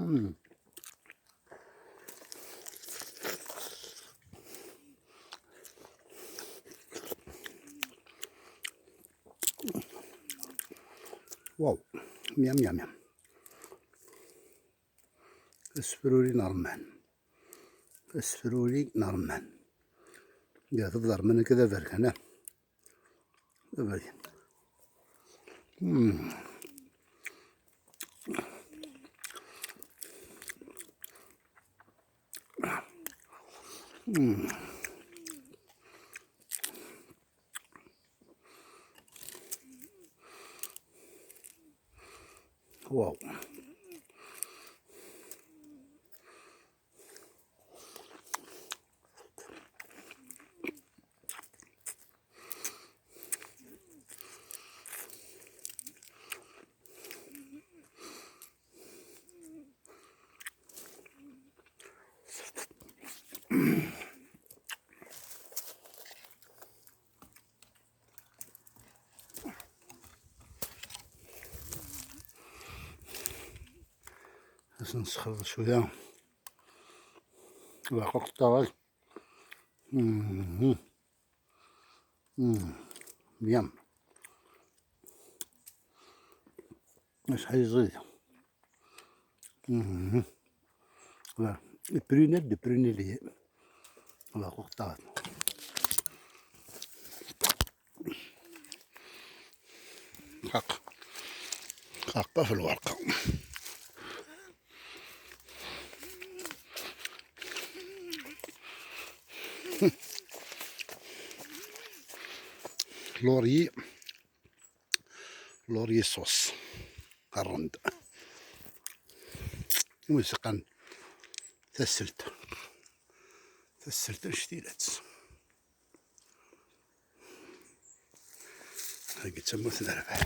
مم. واو، ميام ميام ميام. اسفرولي نارمان، اسفرولي نارمان. يا تفضل من كذا فرق هنا. مم. مم. واو. بس نسخر شوية وعقوق الطاول. ميام. مش حيزيد. البرونيل البرونيل وعقوق الطاول. حق حقه في الورقة. لوري، لوري صوص الرند موسيقى تسلت شتيلات هاكي تسمى ثنربع.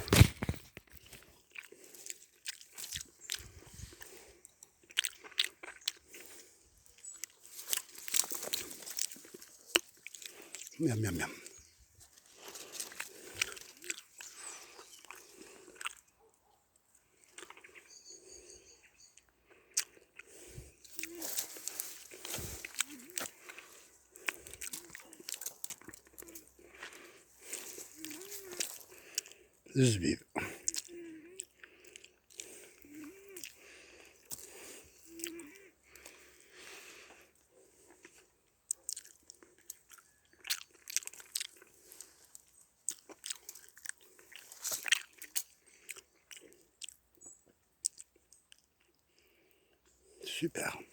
ميام ميام ميام. الزبيب. سوبر.